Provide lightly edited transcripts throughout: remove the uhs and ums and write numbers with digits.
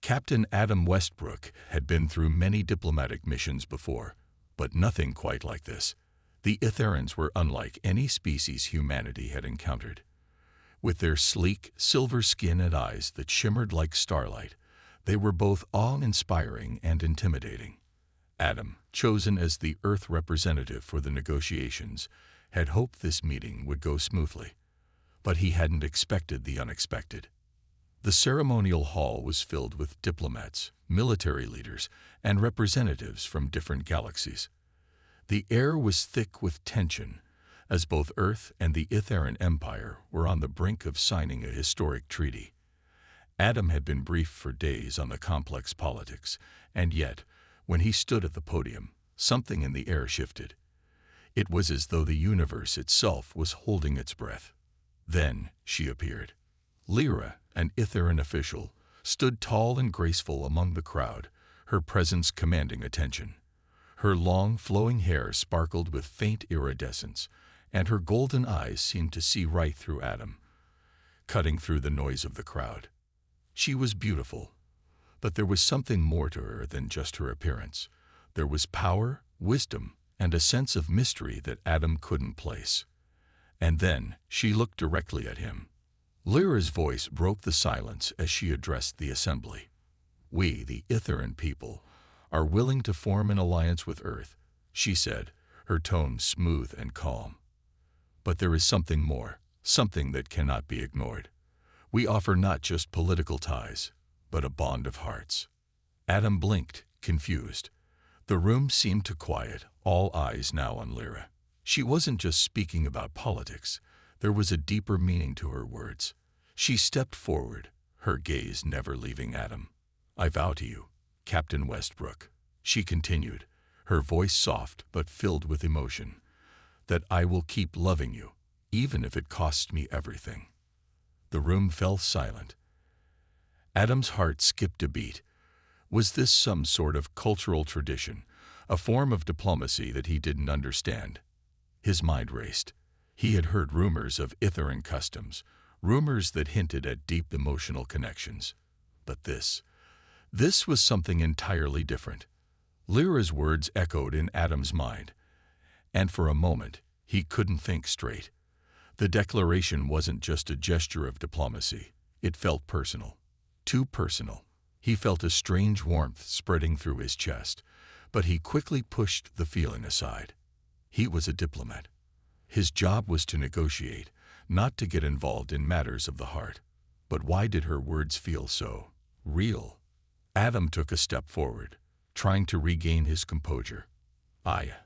Captain Adam Westbrook had been through many diplomatic missions before, but nothing quite like this. The Itherans were unlike any species humanity had encountered. With their sleek, silver skin and eyes that shimmered like starlight, they were both awe-inspiring and intimidating. Adam, chosen as the Earth representative for the negotiations, had hoped this meeting would go smoothly, but he hadn't expected the unexpected. The ceremonial hall was filled with diplomats, military leaders, and representatives from different galaxies. The air was thick with tension, as both Earth and the Itheran Empire were on the brink of signing a historic treaty. Adam had been briefed for days on the complex politics, and yet, when he stood at the podium, something in the air shifted. It was as though the universe itself was holding its breath. Then she appeared. Lyra, an Itheran official, stood tall and graceful among the crowd, her presence commanding attention. Her long, flowing hair sparkled with faint iridescence, and her golden eyes seemed to see right through Adam, cutting through the noise of the crowd. She was beautiful, but there was something more to her than just her appearance. There was power, wisdom, and a sense of mystery that Adam couldn't place. And then she looked directly at him. Lyra's voice broke the silence as she addressed the assembly. "We, the Itheran people, are willing to form an alliance with Earth," she said, her tone smooth and calm. "But there is something more, something that cannot be ignored. We offer not just political ties, but a bond of hearts." Adam blinked, confused. The room seemed to quiet, all eyes now on Lyra. She wasn't just speaking about politics. There was a deeper meaning to her words. She stepped forward, her gaze never leaving Adam. "I vow to you, Captain Westbrook," she continued, her voice soft but filled with emotion, "that I will keep loving you, even if it costs me everything." The room fell silent. Adam's heart skipped a beat. Was this some sort of cultural tradition, a form of diplomacy that he didn't understand? His mind raced. He had heard rumors of Itheran customs, rumors that hinted at deep emotional connections. But this was something entirely different. Lyra's words echoed in Adam's mind, and for a moment, he couldn't think straight. The declaration wasn't just a gesture of diplomacy. It felt personal. Too personal. He felt a strange warmth spreading through his chest, but he quickly pushed the feeling aside. He was a diplomat. His job was to negotiate, not to get involved in matters of the heart. But why did her words feel so real? Adam took a step forward, trying to regain his composure. I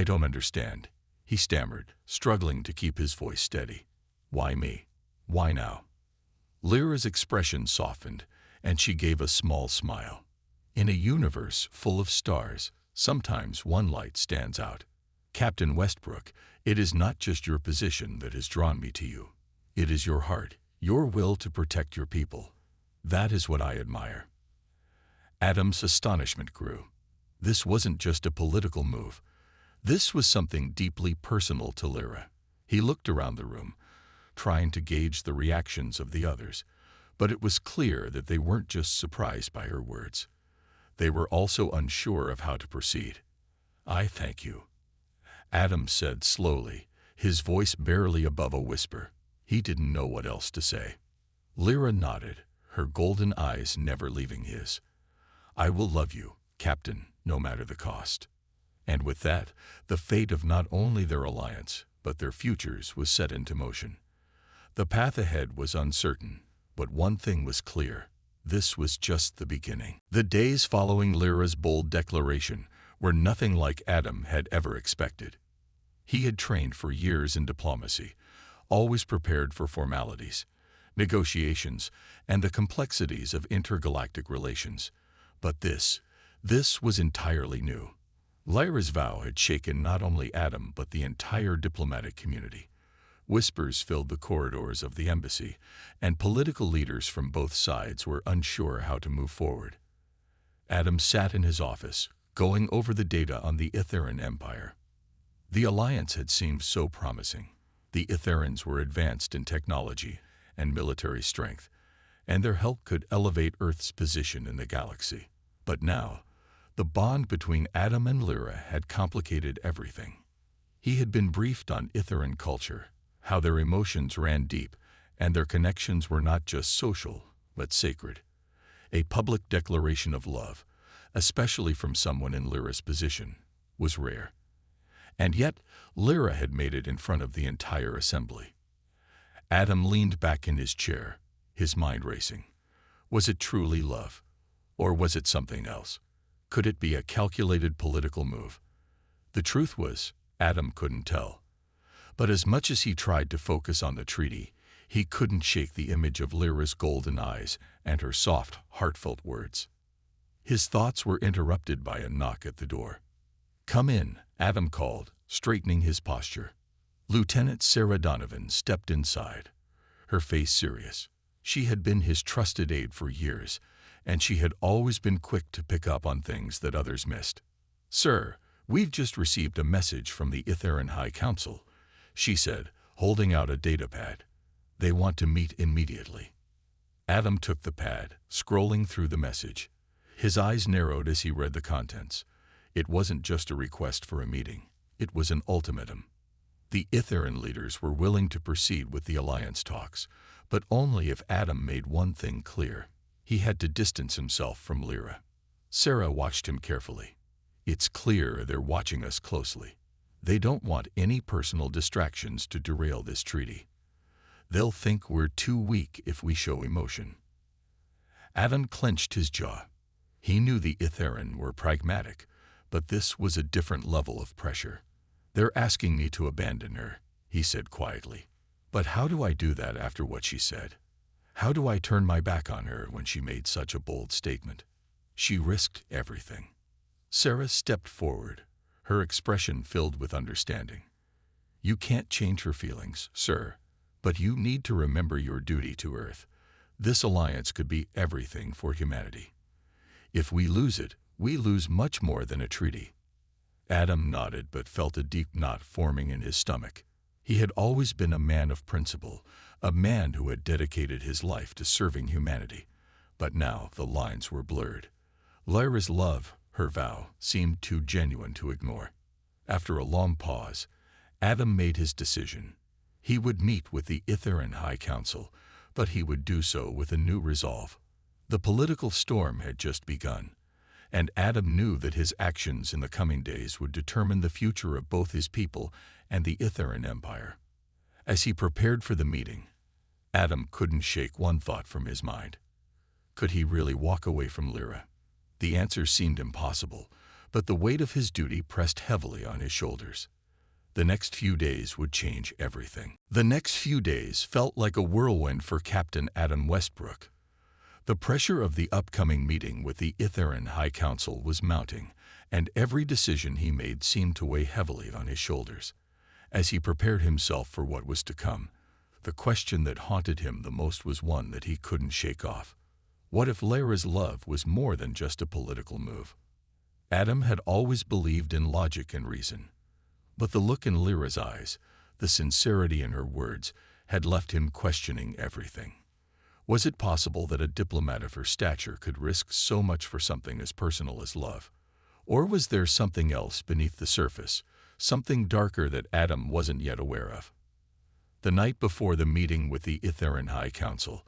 don't understand," he stammered, struggling to keep his voice steady. "Why me? Why now?" Lyra's expression softened, and she gave a small smile. "In a universe full of stars, sometimes one light stands out. Captain Westbrook, it is not just your position that has drawn me to you. It is your heart, your will to protect your people. That is what I admire." Adam's astonishment grew. This wasn't just a political move. This was something deeply personal to Lyra. He looked around the room, trying to gauge the reactions of the others, but it was clear that they weren't just surprised by her words. They were also unsure of how to proceed. "I thank you," Adam said slowly, his voice barely above a whisper. He didn't know what else to say. Lyra nodded, her golden eyes never leaving his. "I will love you, Captain, no matter the cost." And with that, the fate of not only their alliance, but their futures was set into motion. The path ahead was uncertain, but one thing was clear. This was just the beginning. The days following Lyra's bold declaration were nothing like Adam had ever expected. He had trained for years in diplomacy, always prepared for formalities, negotiations, and the complexities of intergalactic relations. But this was entirely new. Lyra's vow had shaken not only Adam but the entire diplomatic community. Whispers filled the corridors of the embassy, and political leaders from both sides were unsure how to move forward. Adam sat in his office, going over the data on the Itheran Empire. The alliance had seemed so promising. The Itherans were advanced in technology and military strength, and their help could elevate Earth's position in the galaxy. But now, the bond between Adam and Lyra had complicated everything. He had been briefed on Itheran culture, how their emotions ran deep, and their connections were not just social, but sacred. A public declaration of love, especially from someone in Lyra's position, was rare. And yet, Lyra had made it in front of the entire assembly. Adam leaned back in his chair, his mind racing. Was it truly love? Or was it something else? Could it be a calculated political move? The truth was, Adam couldn't tell. But as much as he tried to focus on the treaty, he couldn't shake the image of Lyra's golden eyes and her soft, heartfelt words. His thoughts were interrupted by a knock at the door. "Come in," Adam called, straightening his posture. Lieutenant Sarah Donovan stepped inside, her face serious. She had been his trusted aide for years, and she had always been quick to pick up on things that others missed. "Sir, we've just received a message from the Itheran High Council," she said, holding out a datapad. "They want to meet immediately." Adam took the pad, scrolling through the message. His eyes narrowed as he read the contents. It wasn't just a request for a meeting. It was an ultimatum. The Itheran leaders were willing to proceed with the alliance talks, but only if Adam made one thing clear. He had to distance himself from Lyra. Sarah watched him carefully. "It's clear they're watching us closely. They don't want any personal distractions to derail this treaty. They'll think we're too weak if we show emotion." Adam clenched his jaw. He knew the Itheran were pragmatic, but this was a different level of pressure. "They're asking me to abandon her," he said quietly. "But how do I do that after what she said? How do I turn my back on her when she made such a bold statement? She risked everything." Sarah stepped forward, her expression filled with understanding. "You can't change her feelings, sir, but you need to remember your duty to Earth. This alliance could be everything for humanity. If we lose it, we lose much more than a treaty." Adam nodded but felt a deep knot forming in his stomach. He had always been a man of principle, a man who had dedicated his life to serving humanity. But now the lines were blurred. Lyra's love, her vow, seemed too genuine to ignore. After a long pause, Adam made his decision. He would meet with the Itheran High Council, but he would do so with a new resolve. The political storm had just begun, and Adam knew that his actions in the coming days would determine the future of both his people and the Itheran Empire. As he prepared for the meeting, Adam couldn't shake one thought from his mind. Could he really walk away from Lyra? The answer seemed impossible, but the weight of his duty pressed heavily on his shoulders. The next few days would change everything. The next few days felt like a whirlwind for Captain Adam Westbrook. The pressure of the upcoming meeting with the Itheran High Council was mounting, and every decision he made seemed to weigh heavily on his shoulders. As he prepared himself for what was to come, the question that haunted him the most was one that he couldn't shake off. What if Lyra's love was more than just a political move? Adam had always believed in logic and reason, but the look in Lyra's eyes, the sincerity in her words, had left him questioning everything. Was it possible that a diplomat of her stature could risk so much for something as personal as love? Or was there something else beneath the surface, something darker that Adam wasn't yet aware of? The night before the meeting with the Itheran High Council,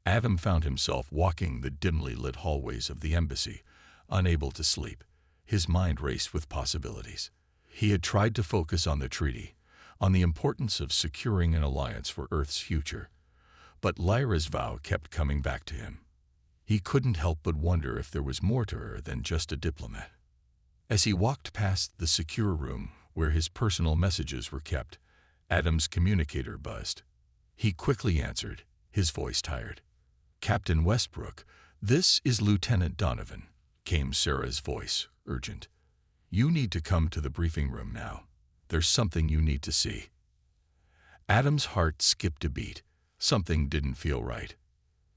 Adam found himself walking the dimly lit hallways of the embassy, unable to sleep. His mind raced with possibilities. He had tried to focus on the treaty, on the importance of securing an alliance for Earth's future. But Lyra's vow kept coming back to him. He couldn't help but wonder if there was more to her than just a diplomat. As he walked past the secure room where his personal messages were kept, Adam's communicator buzzed. He quickly answered, his voice tired. "Captain Westbrook, this is Lieutenant Donovan," came Sarah's voice, urgent. "You need to come to the briefing room now. There's something you need to see." Adam's heart skipped a beat. Something didn't feel right.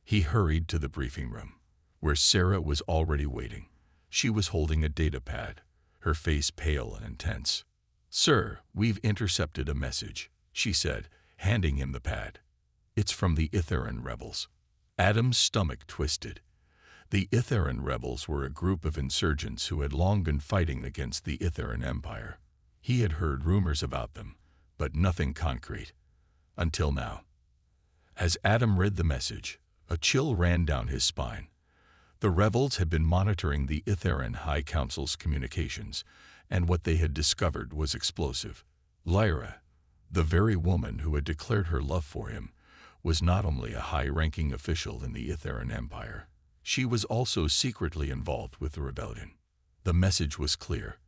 He hurried to the briefing room, where Sarah was already waiting. She was holding a datapad, her face pale and intense. "Sir, we've intercepted a message," she said, handing him the pad. "It's from the Itheran rebels." Adam's stomach twisted. The Itheran rebels were a group of insurgents who had long been fighting against the Itheran Empire. He had heard rumors about them, but nothing concrete. Until now. As Adam read the message, a chill ran down his spine. The rebels had been monitoring the Itheran High Council's communications, and what they had discovered was explosive. Lyra, the very woman who had declared her love for him, was not only a high-ranking official in the Itheran Empire, she was also secretly involved with the rebellion. The message was clear.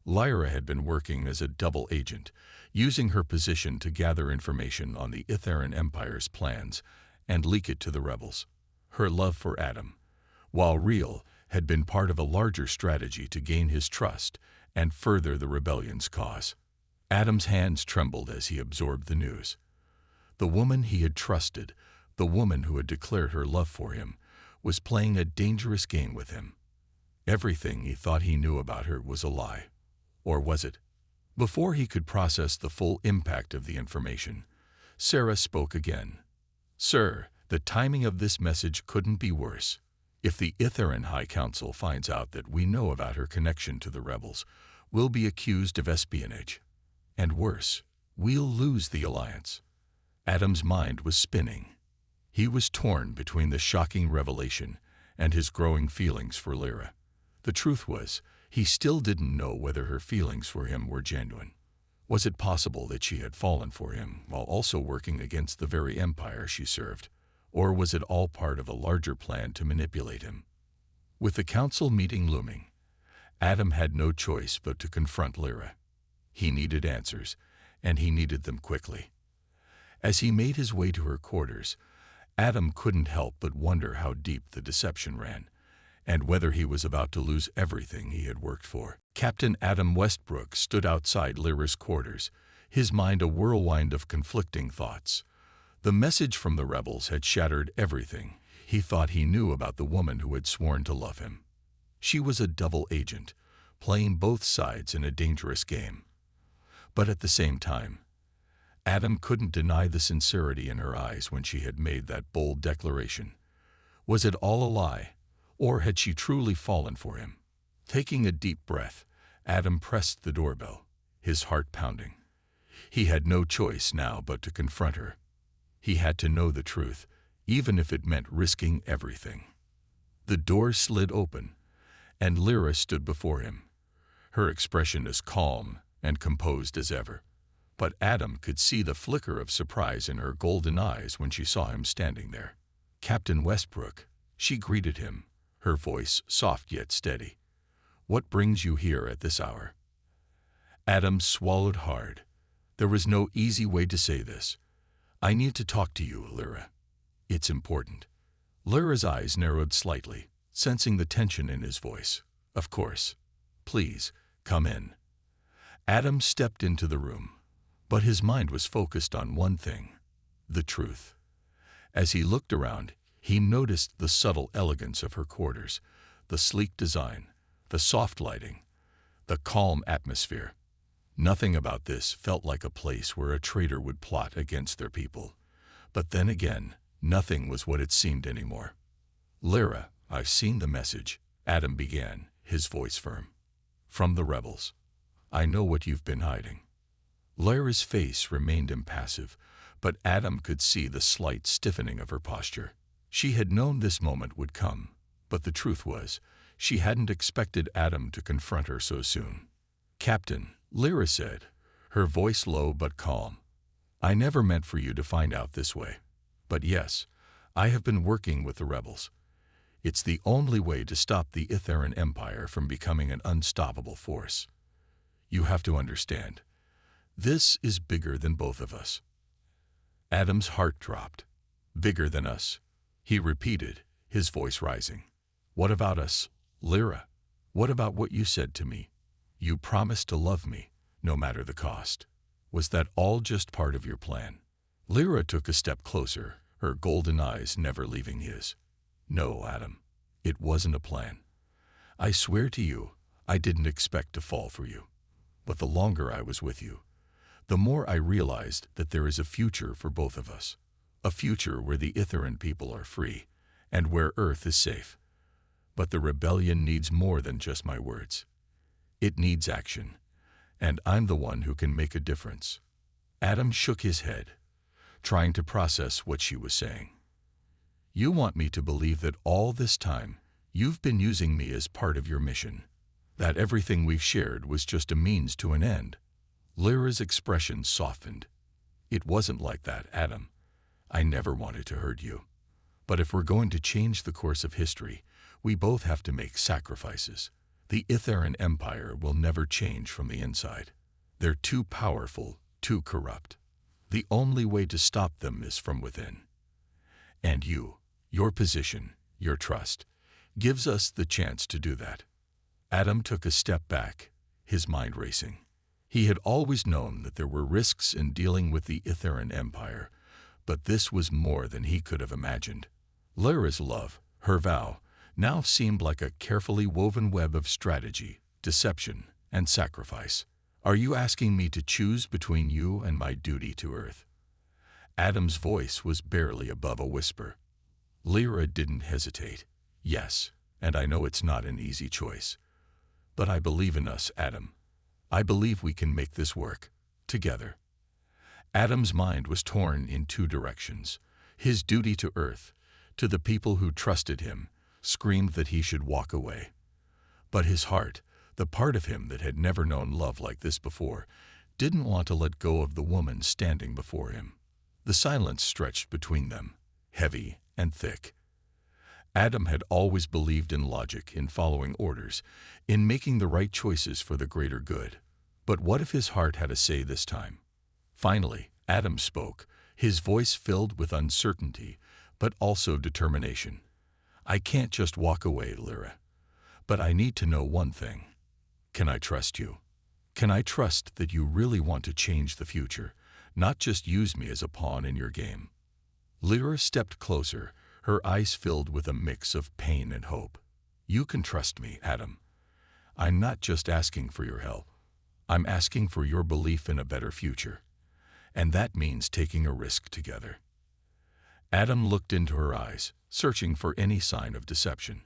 Lyra had been working as a double agent, using her position to gather information on the Itheran Empire's plans and leak it to the rebels. Her love for Adam, while real, had been part of a larger strategy to gain his trust and further the rebellion's cause. Adam's hands trembled as he absorbed the news. The woman he had trusted, the woman who had declared her love for him, was playing a dangerous game with him. Everything he thought he knew about her was a lie. Or was it? Before he could process the full impact of the information, Sarah spoke again. "Sir, the timing of this message couldn't be worse. If the Itheran High Council finds out that we know about her connection to the rebels, we'll be accused of espionage. And worse, we'll lose the alliance." Adam's mind was spinning. He was torn between the shocking revelation and his growing feelings for Lyra. The truth was, he still didn't know whether her feelings for him were genuine. Was it possible that she had fallen for him while also working against the very empire she served? Or was it all part of a larger plan to manipulate him? With the council meeting looming, Adam had no choice but to confront Lyra. He needed answers, and he needed them quickly. As he made his way to her quarters, Adam couldn't help but wonder how deep the deception ran, and whether he was about to lose everything he had worked for. Captain Adam Westbrook stood outside Lyra's quarters, his mind a whirlwind of conflicting thoughts. The message from the rebels had shattered everything he thought he knew about the woman who had sworn to love him. She was a double agent, playing both sides in a dangerous game. But at the same time, Adam couldn't deny the sincerity in her eyes when she had made that bold declaration. Was it all a lie, or had she truly fallen for him? Taking a deep breath, Adam pressed the doorbell, his heart pounding. He had no choice now but to confront her. He had to know the truth, even if it meant risking everything. The door slid open, and Lyra stood before him, her expression as calm and composed as ever. But Adam could see the flicker of surprise in her golden eyes when she saw him standing there. "Captain Westbrook," she greeted him, her voice soft yet steady. "What brings you here at this hour?" Adam swallowed hard. There was no easy way to say this. "I need to talk to you, Lyra. It's important." Lyra's eyes narrowed slightly, sensing the tension in his voice. "Of course. Please, come in." Adam stepped into the room, but his mind was focused on one thing: the truth. As he looked around, he noticed the subtle elegance of her quarters, the sleek design, the soft lighting, the calm atmosphere. Nothing about this felt like a place where a traitor would plot against their people. But then again, nothing was what it seemed anymore. "Lyra, I've seen the message," Adam began, his voice firm. "From the rebels. I know what you've been hiding." Lyra's face remained impassive, but Adam could see the slight stiffening of her posture. She had known this moment would come, but the truth was, she hadn't expected Adam to confront her so soon. "Captain," Lyra said, her voice low but calm, "I never meant for you to find out this way. But yes, I have been working with the rebels. It's the only way to stop the Itheran Empire from becoming an unstoppable force. You have to understand. This is bigger than both of us." Adam's heart dropped. "Bigger than us," he repeated, his voice rising. "What about us, Lyra? What about what you said to me? You promised to love me, no matter the cost. Was that all just part of your plan?" Lyra took a step closer, her golden eyes never leaving his. "No, Adam, it wasn't a plan. I swear to you, I didn't expect to fall for you. But the longer I was with you, the more I realized that there is a future for both of us. A future where the Ithran people are free, and where Earth is safe. But the rebellion needs more than just my words. It needs action, and I'm the one who can make a difference. Adam shook his head, trying to process what she was saying. You want me to believe that all this time you've been using me as part of your mission, that everything we've shared was just a means to an end. Lyra's expression softened. It wasn't like that, Adam. I never wanted to hurt you. But if we're going to change the course of history, we both have to make sacrifices. The Ithran Empire will never change from the inside. They're too powerful, too corrupt. The only way to stop them is from within. And your position, your trust, gives us the chance to do that. Adam took a step back, his mind racing. He had always known that there were risks in dealing with the Ithran Empire, but this was more than he could have imagined. Lyra's love, her vow, now seemed like a carefully woven web of strategy, deception, and sacrifice. Are you asking me to choose between you and my duty to Earth? Adam's voice was barely above a whisper. Lyra didn't hesitate. Yes, and I know it's not an easy choice. But I believe in us, Adam. I believe we can make this work, together. Adam's mind was torn in two directions. His duty to Earth, to the people who trusted him, screamed that he should walk away. But his heart, the part of him that had never known love like this before, didn't want to let go of the woman standing before him. The silence stretched between them, heavy and thick. Adam had always believed in logic, in following orders, in making the right choices for the greater good. But what if his heart had a say this time? Finally, Adam spoke, his voice filled with uncertainty, but also determination. I can't just walk away, Lyra. But I need to know one thing. Can I trust you? Can I trust that you really want to change the future, not just use me as a pawn in your game? Lyra stepped closer, her eyes filled with a mix of pain and hope. You can trust me, Adam. I'm not just asking for your help. I'm asking for your belief in a better future. And that means taking a risk together. Adam looked into her eyes, searching for any sign of deception.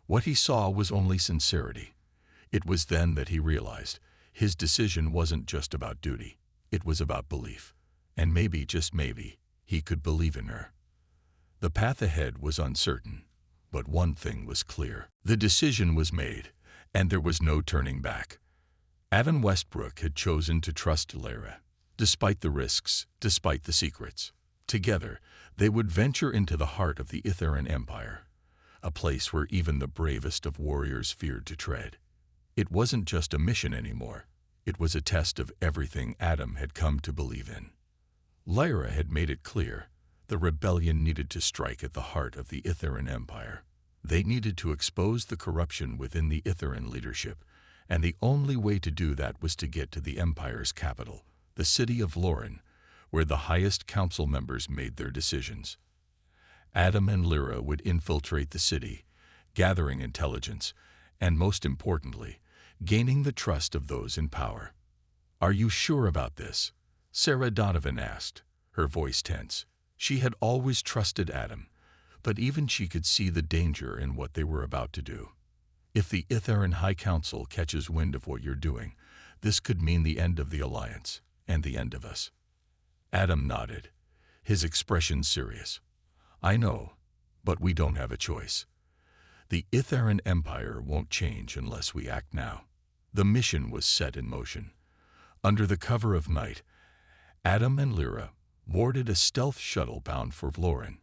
What he saw was only sincerity. It was then that he realized his decision wasn't just about duty. It was about belief. And maybe, just maybe, he could believe in her. The path ahead was uncertain, but one thing was clear. The decision was made, and there was no turning back. Adam Westbrook had chosen to trust Lyra, despite the risks, despite the secrets. Together, they would venture into the heart of the Ithran Empire, a place where even the bravest of warriors feared to tread. It wasn't just a mission anymore. It was a test of everything Adam had come to believe in. Lyra had made it clear. The rebellion needed to strike at the heart of the Ithran Empire. They needed to expose the corruption within the Ithran leadership, and the only way to do that was to get to the Empire's capital, the city of Lauren, where the highest council members made their decisions. Adam and Lyra would infiltrate the city, gathering intelligence, and most importantly, gaining the trust of those in power. Are you sure about this? Sarah Donovan asked, her voice tense. She had always trusted Adam, but even she could see the danger in what they were about to do. If the Ithran High Council catches wind of what you're doing, this could mean the end of the Alliance, and the end of us. Adam nodded, his expression serious. I know, but we don't have a choice. The Ithran Empire won't change unless we act now. The mission was set in motion. Under the cover of night, Adam and Lyra boarded a stealth shuttle bound for Vlorin.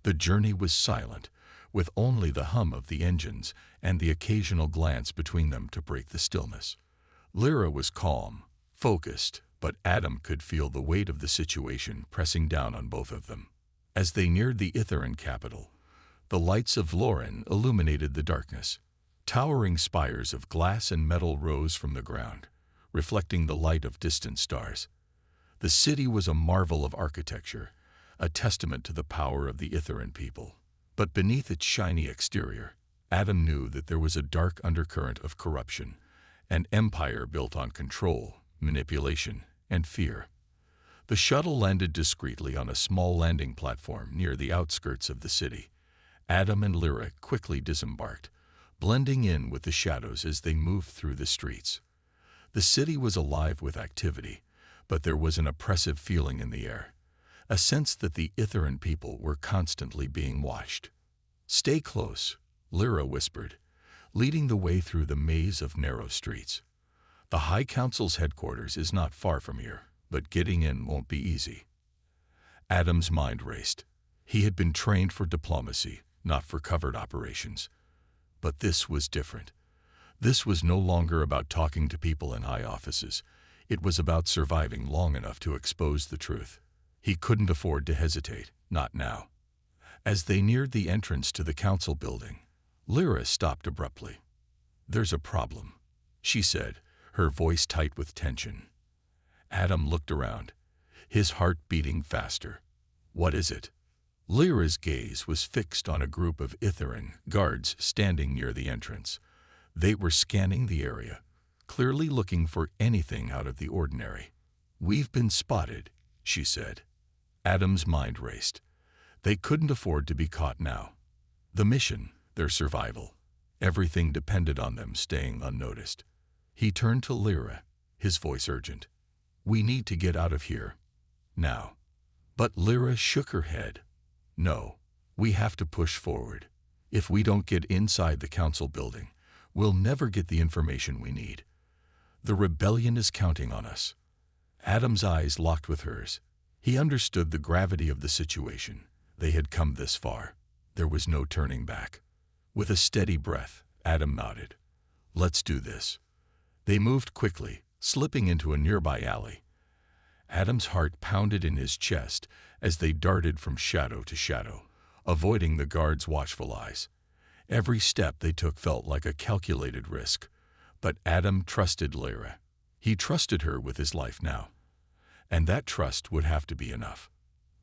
The journey was silent, with only the hum of the engines and the occasional glance between them to break the stillness. Lyra was calm, focused, but Adam could feel the weight of the situation pressing down on both of them. As they neared the Ithran capital, the lights of Vlorin illuminated the darkness. Towering spires of glass and metal rose from the ground, reflecting the light of distant stars. The city was a marvel of architecture, a testament to the power of the Ithran people. But beneath its shiny exterior, Adam knew that there was a dark undercurrent of corruption, an empire built on control, manipulation, and fear. The shuttle landed discreetly on a small landing platform near the outskirts of the city. Adam and Lyra quickly disembarked, blending in with the shadows as they moved through the streets. The city was alive with activity, but there was an oppressive feeling in the air, a sense that the Itheran people were constantly being watched. "Stay close," Lyra whispered, leading the way through the maze of narrow streets. "The High Council's headquarters is not far from here, but getting in won't be easy." Adam's mind raced. He had been trained for diplomacy, not for covert operations. But this was different. This was no longer about talking to people in high offices. It was about surviving long enough to expose the truth. He couldn't afford to hesitate, not now. As they neared the entrance to the council building, Lyra stopped abruptly. "There's a problem," she said, her voice tight with tension. Adam looked around, his heart beating faster. "What is it?" Lyra's gaze was fixed on a group of Itheran guards standing near the entrance. They were scanning the area, clearly looking for anything out of the ordinary. "We've been spotted," she said. Adam's mind raced. They couldn't afford to be caught now. The mission, their survival, everything depended on them staying unnoticed. He turned to Lyra, his voice urgent. "We need to get out of here. Now." But Lyra shook her head. "No, we have to push forward. If we don't get inside the council building, we'll never get the information we need. The rebellion is counting on us." Adam's eyes locked with hers. He understood the gravity of the situation. They had come this far. There was no turning back. With a steady breath, Adam nodded. "Let's do this." They moved quickly, slipping into a nearby alley. Adam's heart pounded in his chest as they darted from shadow to shadow, avoiding the guards' watchful eyes. Every step they took felt like a calculated risk, but Adam trusted Lyra. He trusted her with his life now, and that trust would have to be enough.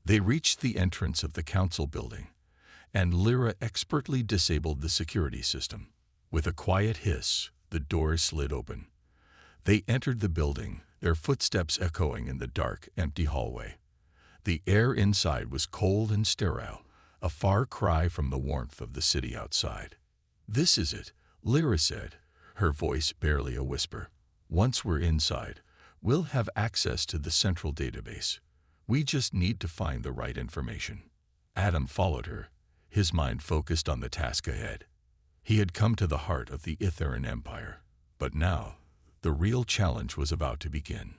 They reached the entrance of the council building, and Lyra expertly disabled the security system. With a quiet hiss, the doors slid open. They entered the building, their footsteps echoing in the dark, empty hallway. The air inside was cold and sterile, a far cry from the warmth of the city outside. "This is it," Lyra said, her voice barely a whisper. "Once we're inside, we'll have access to the central database. We just need to find the right information." Adam followed her, his mind focused on the task ahead. He had come to the heart of the Itheran Empire, but now the real challenge was about to begin.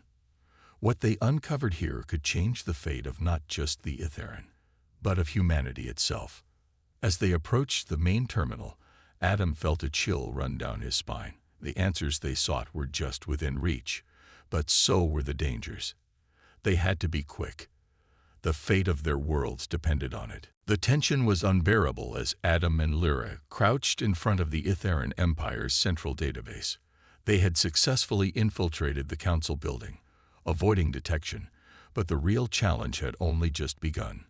What they uncovered here could change the fate of not just the Itheran, but of humanity itself. As they approached the main terminal, Adam felt a chill run down his spine. The answers they sought were just within reach, but so were the dangers. They had to be quick. The fate of their worlds depended on it. The tension was unbearable as Adam and Lyra crouched in front of the Itheran Empire's central database. They had successfully infiltrated the council building, avoiding detection, but the real challenge had only just begun.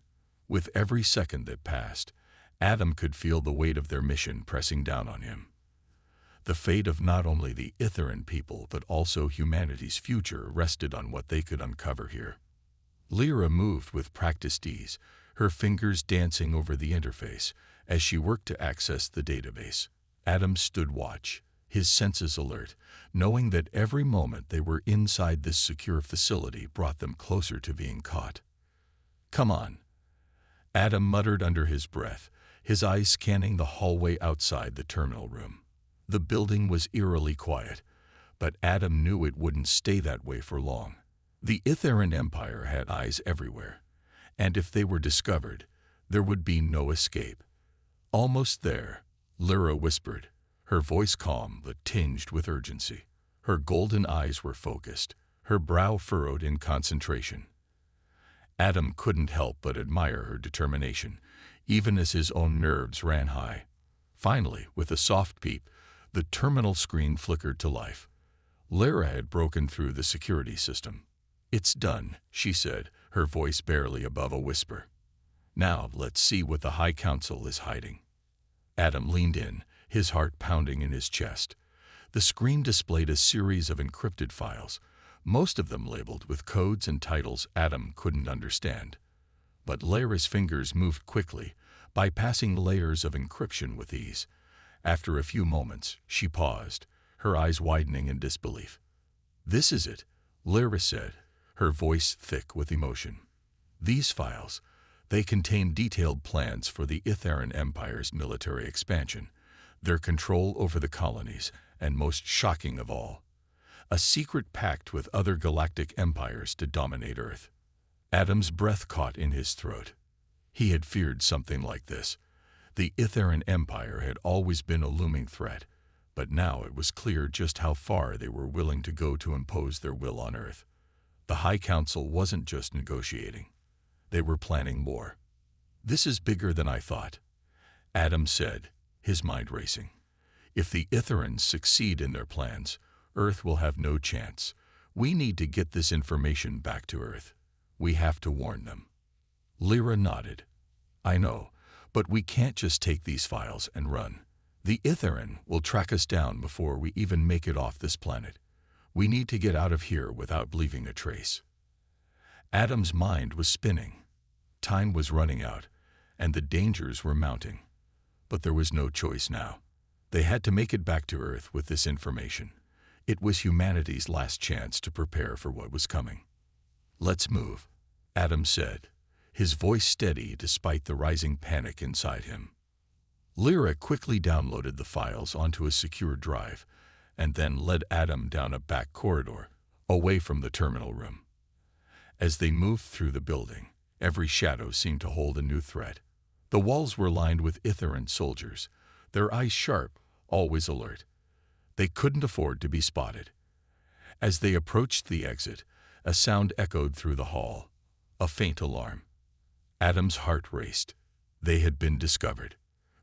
With every second that passed, Adam could feel the weight of their mission pressing down on him. The fate of not only the Itheran people but also humanity's future rested on what they could uncover here. Lyra moved with practiced ease, her fingers dancing over the interface as she worked to access the database. Adam stood watch, his senses alert, knowing that every moment they were inside this secure facility brought them closer to being caught. "Come on," Adam muttered under his breath, his eyes scanning the hallway outside the terminal room. The building was eerily quiet, but Adam knew it wouldn't stay that way for long. The Itheran Empire had eyes everywhere, and if they were discovered, there would be no escape. "Almost there," Lyra whispered, her voice calm but tinged with urgency. Her golden eyes were focused, her brow furrowed in concentration. Adam couldn't help but admire her determination, even as his own nerves ran high. Finally, with a soft peep, the terminal screen flickered to life. Lyra had broken through the security system. "It's done," she said, her voice barely above a whisper. "Now let's see what the High Council is hiding." Adam leaned in, his heart pounding in his chest. The screen displayed a series of encrypted files, most of them labeled with codes and titles Adam couldn't understand. But Lyra's fingers moved quickly, bypassing layers of encryption with ease. After a few moments, she paused, her eyes widening in disbelief. "This is it," Lyra said, her voice thick with emotion. "These files, they contain detailed plans for the Itheran Empire's military expansion, their control over the colonies, and most shocking of all, a secret pact with other galactic empires to dominate Earth." Adam's breath caught in his throat. He had feared something like this. The Itheran Empire had always been a looming threat, but now it was clear just how far they were willing to go to impose their will on Earth. The High Council wasn't just negotiating. They were planning war. "This is bigger than I thought," Adam said, his mind racing. "If the Itherans succeed in their plans, Earth will have no chance. We need to get this information back to Earth. We have to warn them." Lyra nodded. "I know, but we can't just take these files and run. The Itheran will track us down before we even make it off this planet. We need to get out of here without leaving a trace." Adam's mind was spinning. Time was running out, and the dangers were mounting. But there was no choice now. They had to make it back to Earth with this information. It was humanity's last chance to prepare for what was coming. "Let's move," Adam said, his voice steady despite the rising panic inside him. Lyra quickly downloaded the files onto a secure drive, and then led Adam down a back corridor, away from the terminal room. As they moved through the building, every shadow seemed to hold a new threat. The walls were lined with Itheran soldiers, their eyes sharp, always alert. They couldn't afford to be spotted. As they approached the exit, a sound echoed through the hall, a faint alarm. Adam's heart raced. They had been discovered.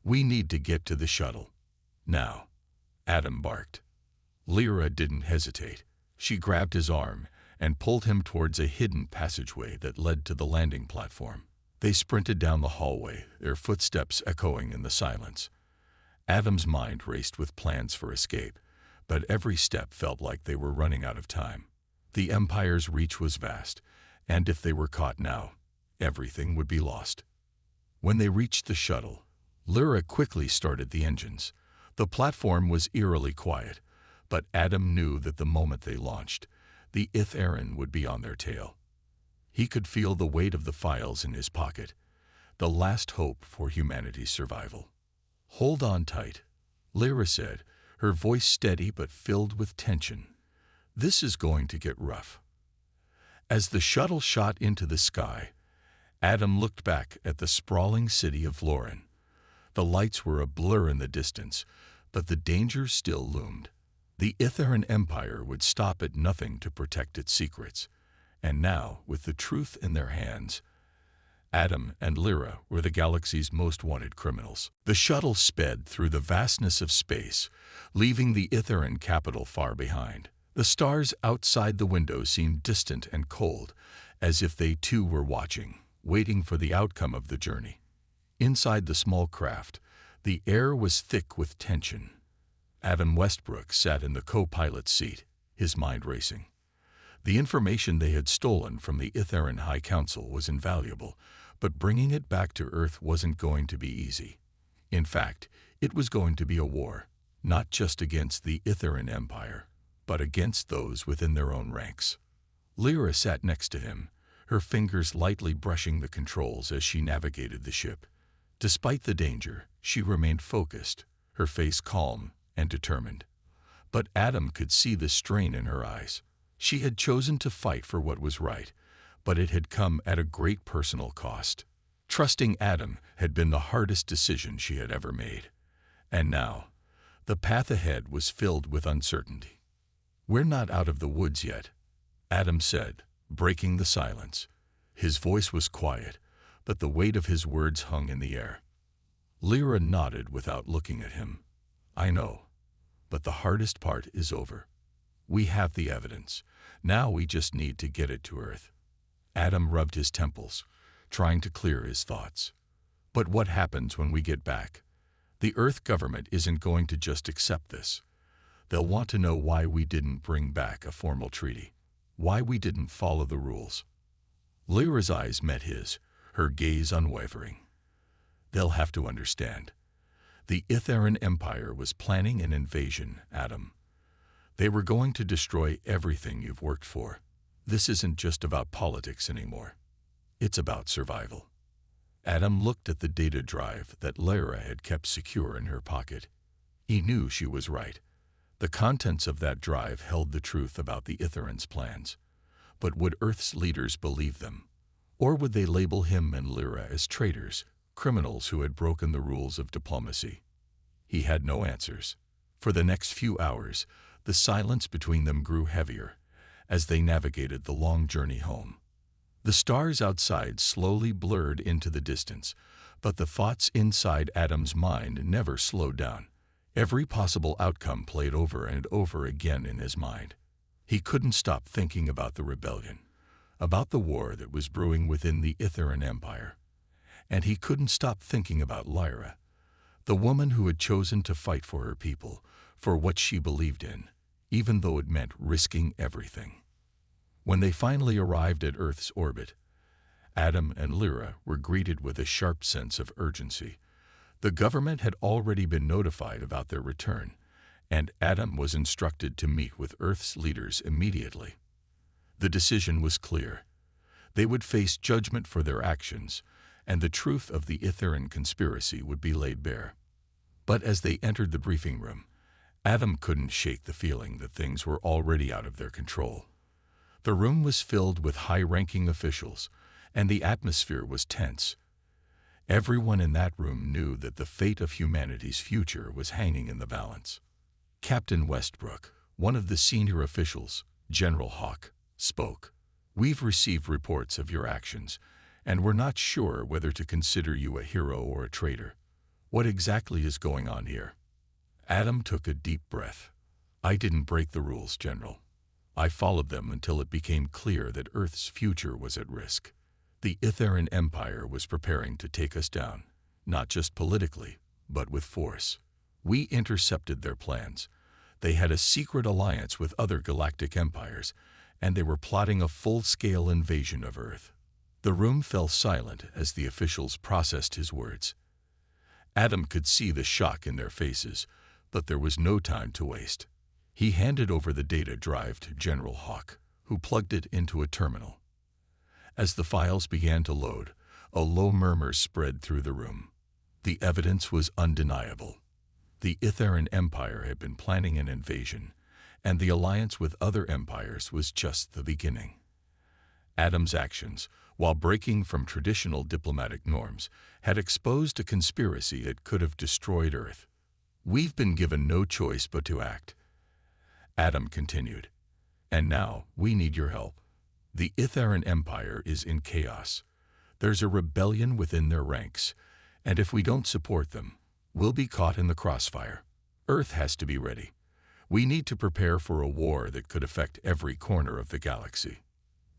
"We need to get to the shuttle. Now," Adam barked. Lyra didn't hesitate. She grabbed his arm and pulled him towards a hidden passageway that led to the landing platform. They sprinted down the hallway, their footsteps echoing in the silence. Adam's mind raced with plans for escape, but every step felt like they were running out of time. The Empire's reach was vast, and if they were caught now, everything would be lost. When they reached the shuttle, Lyra quickly started the engines. The platform was eerily quiet, but Adam knew that the moment they launched, the Itheran would be on their tail. He could feel the weight of the files in his pocket, the last hope for humanity's survival. "Hold on tight," Lyra said, her voice steady but filled with tension. "This is going to get rough." As the shuttle shot into the sky, Adam looked back at the sprawling city of Florin. The lights were a blur in the distance, but the danger still loomed. The Itheran Empire would stop at nothing to protect its secrets, and now, with the truth in their hands, Adam and Lyra were the galaxy's most wanted criminals. The shuttle sped through the vastness of space, leaving the Itheran capital far behind. The stars outside the window seemed distant and cold, as if they too were watching, waiting for the outcome of the journey. Inside the small craft, the air was thick with tension. Adam Westbrook sat in the co-pilot's seat, his mind racing. The information they had stolen from the Itheran High Council was invaluable, but bringing it back to Earth wasn't going to be easy. In fact, it was going to be a war, not just against the Itheran Empire, but against those within their own ranks. Lyra sat next to him, her fingers lightly brushing the controls as she navigated the ship. Despite the danger, she remained focused, her face calm and determined. But Adam could see the strain in her eyes. She had chosen to fight for what was right, but it had come at a great personal cost. Trusting Adam had been the hardest decision she had ever made. And now, the path ahead was filled with uncertainty. "We're not out of the woods yet," Adam said, breaking the silence. His voice was quiet, but the weight of his words hung in the air. Lyra nodded without looking at him. "I know, but the hardest part is over. We have the evidence. Now we just need to get it to Earth." Adam rubbed his temples, trying to clear his thoughts. "But what happens when we get back? The Earth government isn't going to just accept this. They'll want to know why we didn't bring back a formal treaty." Why we didn't follow the rules. Lyra's eyes met his, her gaze unwavering. They'll have to understand. The Itheran Empire was planning an invasion, Adam. They were going to destroy everything you've worked for. This isn't just about politics anymore. It's about survival. Adam looked at the data drive that Lyra had kept secure in her pocket. He knew she was right. The contents of that drive held the truth about the Itherans' plans. But would Earth's leaders believe them? Or would they label him and Lyra as traitors, criminals who had broken the rules of diplomacy? He had no answers. For the next few hours, the silence between them grew heavier as they navigated the long journey home. The stars outside slowly blurred into the distance, but the thoughts inside Adam's mind never slowed down. Every possible outcome played over and over again in his mind. He couldn't stop thinking about the rebellion, about the war that was brewing within the Itheran Empire. And he couldn't stop thinking about Lyra, the woman who had chosen to fight for her people, for what she believed in, even though it meant risking everything. When they finally arrived at Earth's orbit, Adam and Lyra were greeted with a sharp sense of urgency. The government had already been notified about their return, and Adam was instructed to meet with Earth's leaders immediately. The decision was clear. They would face judgment for their actions, and the truth of the Itheran conspiracy would be laid bare. But as they entered the briefing room, Adam couldn't shake the feeling that things were already out of their control. The room was filled with high-ranking officials, and the atmosphere was tense. Everyone in that room knew that the fate of humanity's future was hanging in the balance. Captain Westbrook, one of the senior officials, General Hawk, spoke. "We've received reports of your actions, and we're not sure whether to consider you a hero or a traitor. What exactly is going on here?" Adam took a deep breath. "I didn't break the rules, General. I followed them until it became clear that Earth's future was at risk. The Itheran Empire was preparing to take us down, not just politically, but with force. We intercepted their plans. They had a secret alliance with other galactic empires, and they were plotting a full-scale invasion of Earth." The room fell silent as the officials processed his words. Adam could see the shock in their faces, but there was no time to waste. He handed over the data drive to General Hawk, who plugged it into a terminal. As the files began to load, a low murmur spread through the room. The evidence was undeniable. The Itheran Empire had been planning an invasion, and the alliance with other empires was just the beginning. Adam's actions, while breaking from traditional diplomatic norms, had exposed a conspiracy that could have destroyed Earth. "We've been given no choice but to act," Adam continued. "And now we need your help. The Itheran Empire is in chaos. There's a rebellion within their ranks, and if we don't support them, we'll be caught in the crossfire. Earth has to be ready. We need to prepare for a war that could affect every corner of the galaxy."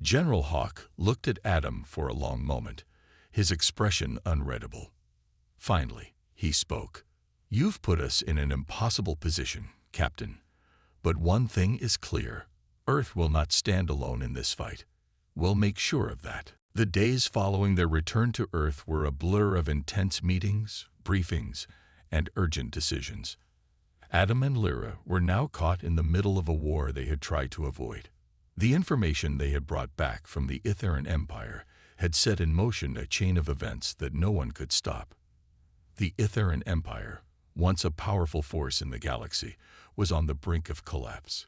General Hawk looked at Adam for a long moment, his expression unreadable. Finally, he spoke. "You've put us in an impossible position, Captain. But one thing is clear. Earth will not stand alone in this fight. We'll make sure of that." The days following their return to Earth were a blur of intense meetings, briefings, and urgent decisions. Adam and Lyra were now caught in the middle of a war they had tried to avoid. The information they had brought back from the Itheran Empire had set in motion a chain of events that no one could stop. The Itheran Empire, once a powerful force in the galaxy, was on the brink of collapse.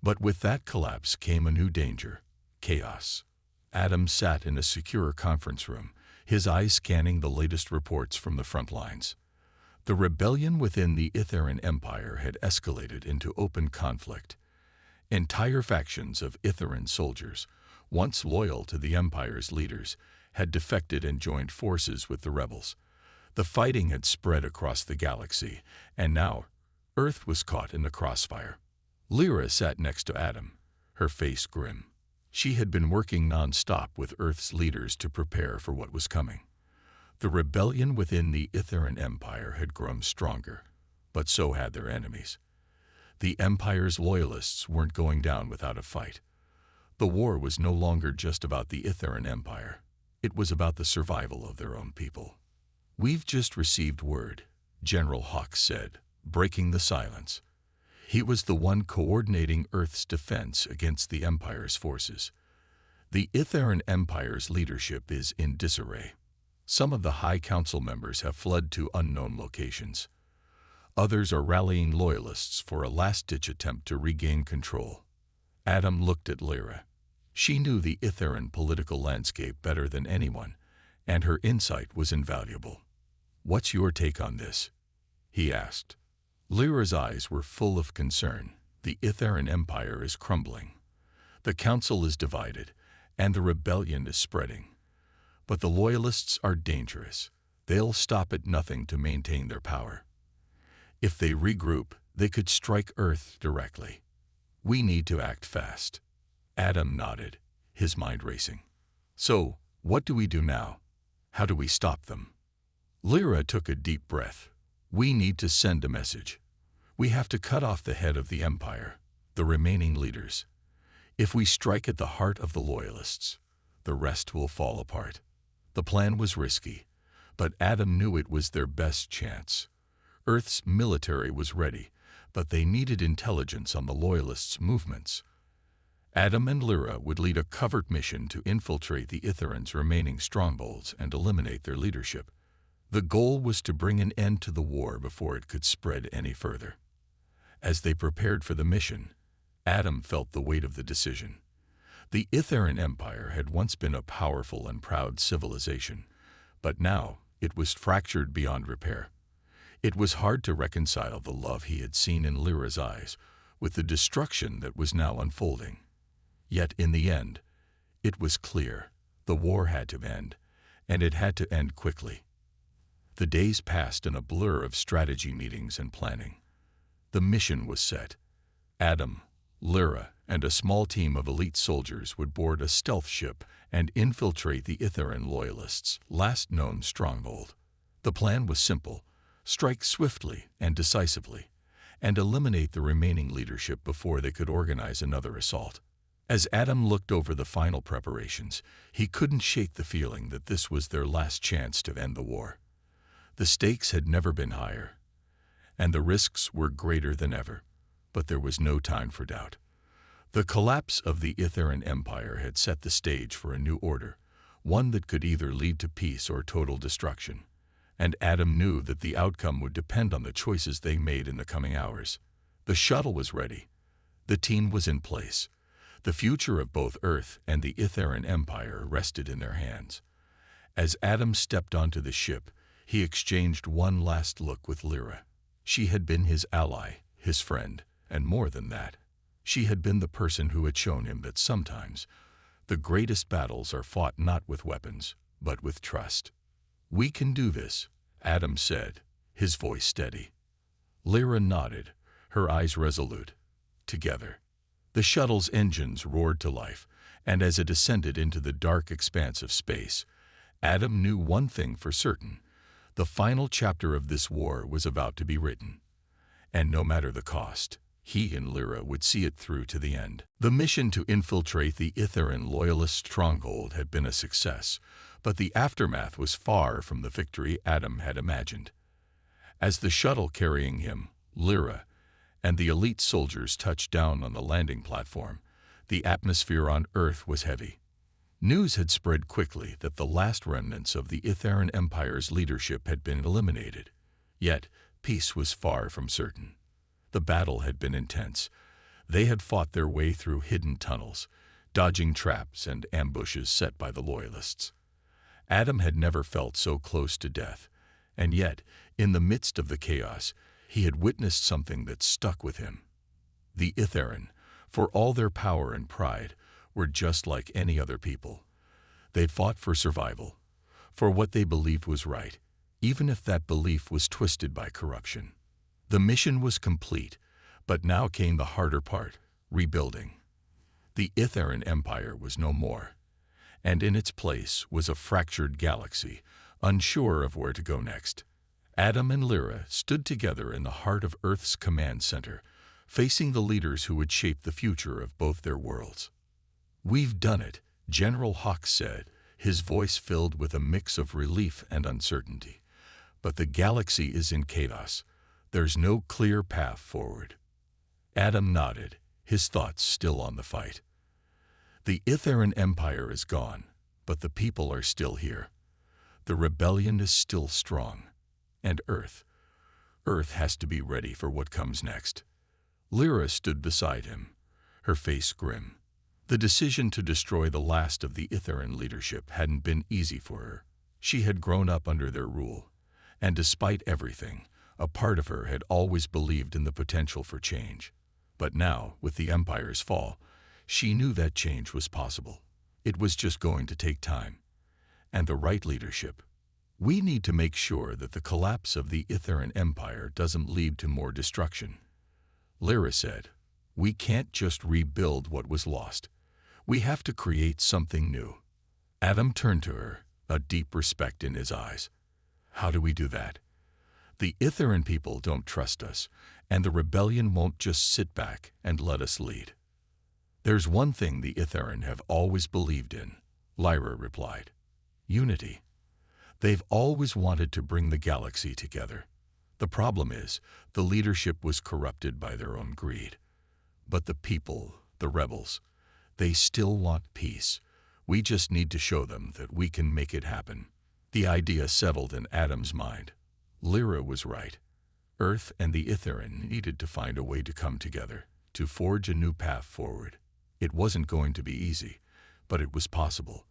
But with that collapse came a new danger: chaos. Adam sat in a secure conference room, his eyes scanning the latest reports from the front lines. The rebellion within the Itheran Empire had escalated into open conflict. Entire factions of Itheran soldiers, once loyal to the Empire's leaders, had defected and joined forces with the rebels. The fighting had spread across the galaxy, and now Earth was caught in the crossfire. Lyra sat next to Adam, her face grim. She had been working non-stop with Earth's leaders to prepare for what was coming. The rebellion within the Itheran Empire had grown stronger, but so had their enemies. The Empire's loyalists weren't going down without a fight. The war was no longer just about the Itheran Empire. It was about the survival of their own people. "We've just received word," General Hawks said, breaking the silence. He was the one coordinating Earth's defense against the Empire's forces. "The Itheran Empire's leadership is in disarray. Some of the High Council members have fled to unknown locations. Others are rallying loyalists for a last-ditch attempt to regain control." Adam looked at Lyra. She knew the Itheran political landscape better than anyone, and her insight was invaluable. "What's your take on this?" he asked. Lyra's eyes were full of concern. "The Itheran Empire is crumbling. The Council is divided, and the rebellion is spreading. But the Loyalists are dangerous. They'll stop at nothing to maintain their power. If they regroup, they could strike Earth directly. We need to act fast." Adam nodded, his mind racing. "So, what do we do now? How do we stop them?" Lyra took a deep breath. "We need to send a message. We have to cut off the head of the Empire, the remaining leaders. If we strike at the heart of the Loyalists, the rest will fall apart." The plan was risky, but Adam knew it was their best chance. Earth's military was ready, but they needed intelligence on the Loyalists' movements. Adam and Lyra would lead a covert mission to infiltrate the Itherans' remaining strongholds and eliminate their leadership. The goal was to bring an end to the war before it could spread any further. As they prepared for the mission, Adam felt the weight of the decision. The Itheran Empire had once been a powerful and proud civilization, but now it was fractured beyond repair. It was hard to reconcile the love he had seen in Lyra's eyes with the destruction that was now unfolding. Yet in the end, it was clear the war had to end, and it had to end quickly. The days passed in a blur of strategy meetings and planning. The mission was set. Adam, Lyra, and a small team of elite soldiers would board a stealth ship and infiltrate the Itheran Loyalists' last known stronghold. The plan was simple: strike swiftly and decisively, and eliminate the remaining leadership before they could organize another assault. As Adam looked over the final preparations, he couldn't shake the feeling that this was their last chance to end the war. The stakes had never been higher, and the risks were greater than ever, but there was no time for doubt. The collapse of the Itheran Empire had set the stage for a new order, one that could either lead to peace or total destruction, and Adam knew that the outcome would depend on the choices they made in the coming hours. The shuttle was ready. The team was in place. The future of both Earth and the Itheran Empire rested in their hands. As Adam stepped onto the ship, he exchanged one last look with Lyra. She had been his ally, his friend, and more than that, she had been the person who had shown him that sometimes the greatest battles are fought not with weapons, but with trust. "We can do this," Adam said, his voice steady. Lyra nodded, her eyes resolute. Together. The shuttle's engines roared to life, and as it ascended into the dark expanse of space, Adam knew one thing for certain: the final chapter of this war was about to be written. And no matter the cost, he and Lyra would see it through to the end. The mission to infiltrate the Itheran Loyalist stronghold had been a success, but the aftermath was far from the victory Adam had imagined. As the shuttle carrying him, Lyra, and the elite soldiers touched down on the landing platform, the atmosphere on Earth was heavy. News had spread quickly that the last remnants of the Itheran Empire's leadership had been eliminated. Yet, peace was far from certain. The battle had been intense. They had fought their way through hidden tunnels, dodging traps and ambushes set by the Loyalists. Adam had never felt so close to death, and yet, in the midst of the chaos, he had witnessed something that stuck with him. The Itheran, for all their power and pride, were just like any other people. They'd fought for survival, for what they believed was right, even if that belief was twisted by corruption. The mission was complete, but now came the harder part: rebuilding. The Itheran Empire was no more, and in its place was a fractured galaxy, unsure of where to go next. Adam and Lyra stood together in the heart of Earth's command center, facing the leaders who would shape the future of both their worlds. "We've done it," General Hawk said, his voice filled with a mix of relief and uncertainty. "But the galaxy is in chaos. There's no clear path forward." Adam nodded, his thoughts still on the fight. "The Itheran Empire is gone, but the people are still here. The rebellion is still strong. And Earth has to be ready for what comes next." Lyra stood beside him, her face grim. The decision to destroy the last of the Itheran leadership hadn't been easy for her. She had grown up under their rule, and despite everything, a part of her had always believed in the potential for change. But now, with the Empire's fall, she knew that change was possible. It was just going to take time. And the right leadership. "We need to make sure that the collapse of the Itheran Empire doesn't lead to more destruction," Lyra said. "We can't just rebuild what was lost. We have to create something new." Adam turned to her, a deep respect in his eyes. "How do we do that? The Itheran people don't trust us, and the rebellion won't just sit back and let us lead." "There's one thing the Itheran have always believed in," Lyra replied. "Unity. They've always wanted to bring the galaxy together. The problem is, the leadership was corrupted by their own greed. But the people, the rebels, they still want peace. We just need to show them that we can make it happen." The idea settled in Adam's mind. Lyra was right. Earth and the Itheran needed to find a way to come together, to forge a new path forward. It wasn't going to be easy, but it was possible.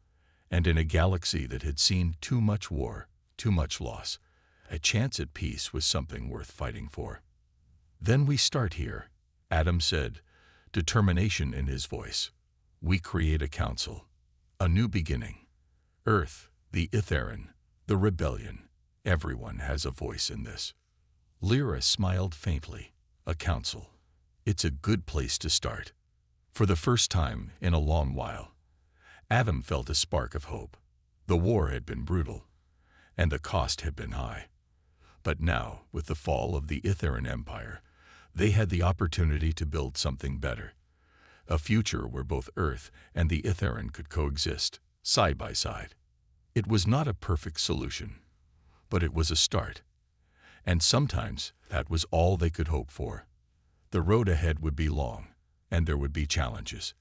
And in a galaxy that had seen too much war, too much loss, a chance at peace was something worth fighting for. "Then we start here," Adam said, determination in his voice. "We create a council, a new beginning. Earth, the Itheran, the rebellion, everyone has a voice in this." Lyra smiled faintly. A council. It's a good place to start. For the first time in a long while, Adam felt a spark of hope. The war had been brutal, and the cost had been high. But now, with the fall of the Itheran Empire, they had the opportunity to build something better. A future where both Earth and the Itheran could coexist, side by side. It was not a perfect solution, but it was a start. And sometimes that was all they could hope for. The road ahead would be long, and there would be challenges.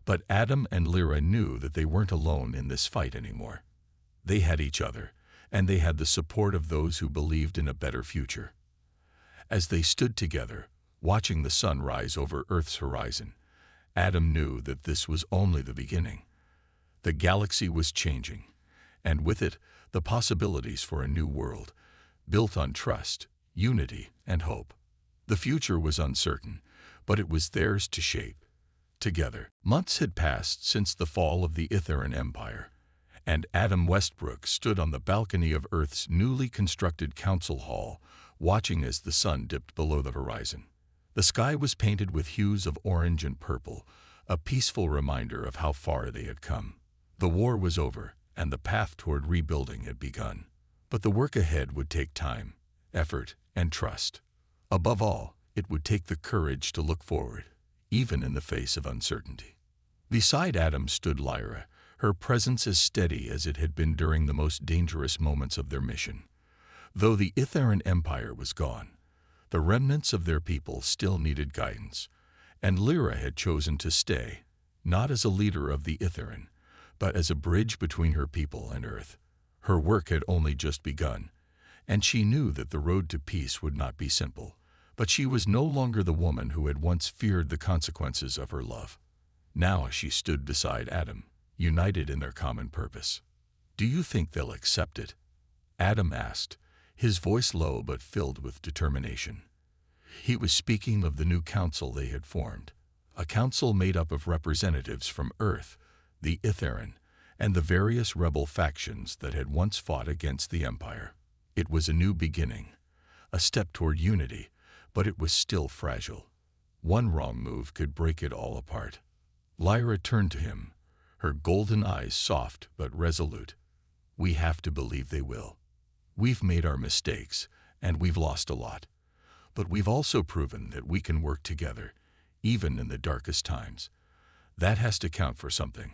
But Adam and Lyra knew that they weren't alone in this fight anymore. They had each other, and they had the support of those who believed in a better future. As they stood together, watching the sun rise over Earth's horizon, Adam knew that this was only the beginning. The galaxy was changing, and with it, the possibilities for a new world, built on trust, unity, and hope. The future was uncertain, but it was theirs to shape. Together, months had passed since the fall of the Itheran Empire, and Adam Westbrook stood on the balcony of Earth's newly constructed council hall, watching as the sun dipped below the horizon. The sky was painted with hues of orange and purple, a peaceful reminder of how far they had come. The war was over, and the path toward rebuilding had begun. But the work ahead would take time, effort, and trust. Above all, it would take the courage to look forward, even in the face of uncertainty. Beside Adam stood Lyra, her presence as steady as it had been during the most dangerous moments of their mission. Though the Itheran Empire was gone, the remnants of their people still needed guidance, and Lyra had chosen to stay, not as a leader of the Itheran, but as a bridge between her people and Earth. Her work had only just begun, and she knew that the road to peace would not be simple. But she was no longer the woman who had once feared the consequences of her love. Now she stood beside Adam, united in their common purpose. "Do you think they'll accept it?" Adam asked, his voice low but filled with determination. He was speaking of the new council they had formed, a council made up of representatives from Earth, the Itheran, and the various rebel factions that had once fought against the Empire. It was a new beginning, a step toward unity, but it was still fragile. One wrong move could break it all apart. Lyra turned to him, her golden eyes soft but resolute. "We have to believe they will. We've made our mistakes, and we've lost a lot. But we've also proven that we can work together, even in the darkest times. That has to count for something.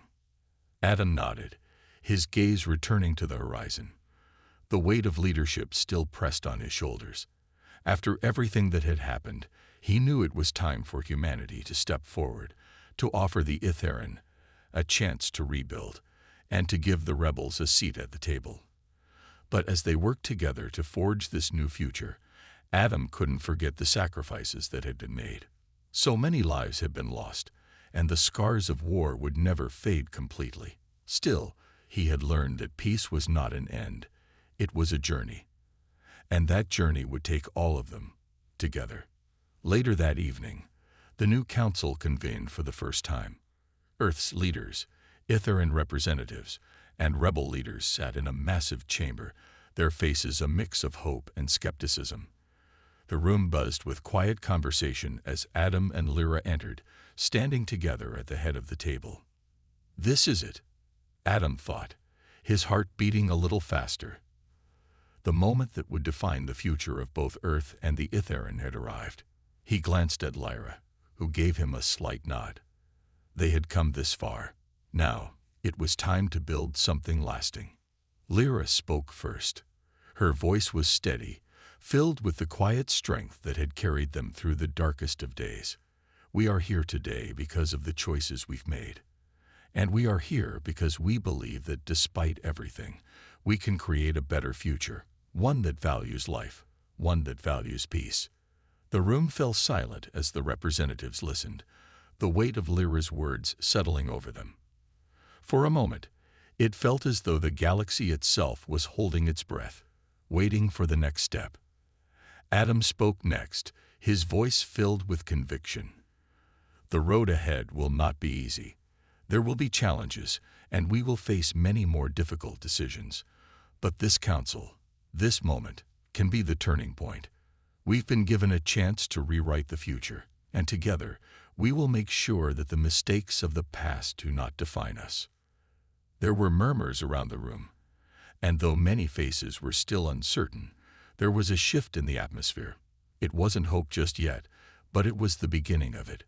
Adam nodded, his gaze returning to the horizon. The weight of leadership still pressed on his shoulders. After everything that had happened, he knew it was time for humanity to step forward, to offer the Itheran a chance to rebuild, and to give the rebels a seat at the table. But as they worked together to forge this new future, Adam couldn't forget the sacrifices that had been made. So many lives had been lost, and the scars of war would never fade completely. Still, he had learned that peace was not an end, it was a journey. And that journey would take all of them, together. Later that evening, the new council convened for the first time. Earth's leaders, Itheran representatives, and rebel leaders sat in a massive chamber, their faces a mix of hope and skepticism. The room buzzed with quiet conversation as Adam and Lyra entered, standing together at the head of the table. This is it, Adam thought, his heart beating a little faster. The moment that would define the future of both Earth and the Itheran had arrived. He glanced at Lyra, who gave him a slight nod. They had come this far. Now, it was time to build something lasting. Lyra spoke first. Her voice was steady, filled with the quiet strength that had carried them through the darkest of days. We are here today because of the choices we've made. And we are here because we believe that despite everything, we can create a better future, one that values life, one that values peace. The room fell silent as the representatives listened, the weight of Lyra's words settling over them. For a moment, it felt as though the galaxy itself was holding its breath, waiting for the next step. Adam spoke next, his voice filled with conviction. The road ahead will not be easy. There will be challenges, and we will face many more difficult decisions. But this council, this moment, can be the turning point. We've been given a chance to rewrite the future, and together, we will make sure that the mistakes of the past do not define us. There were murmurs around the room, and though many faces were still uncertain, there was a shift in the atmosphere. It wasn't hope just yet, but it was the beginning of it.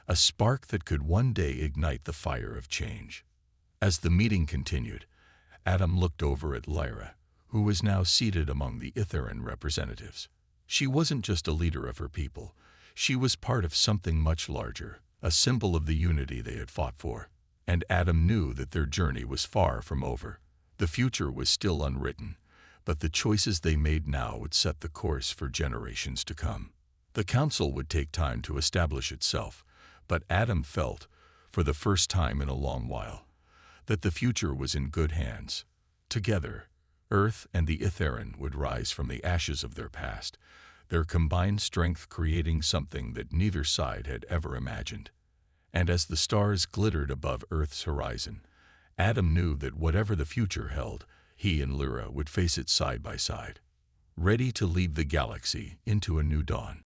A spark that could one day ignite the fire of change. As the meeting continued, Adam looked over at Lyra, who was now seated among the Itheran representatives. She wasn't just a leader of her people. She was part of something much larger, a symbol of the unity they had fought for. And Adam knew that their journey was far from over. The future was still unwritten, but the choices they made now would set the course for generations to come. The council would take time to establish itself, but Adam felt, for the first time in a long while, that the future was in good hands. Together, Earth and the Itheran would rise from the ashes of their past, their combined strength creating something that neither side had ever imagined. And as the stars glittered above Earth's horizon, Adam knew that whatever the future held, he and Lyra would face it side by side, ready to lead the galaxy into a new dawn.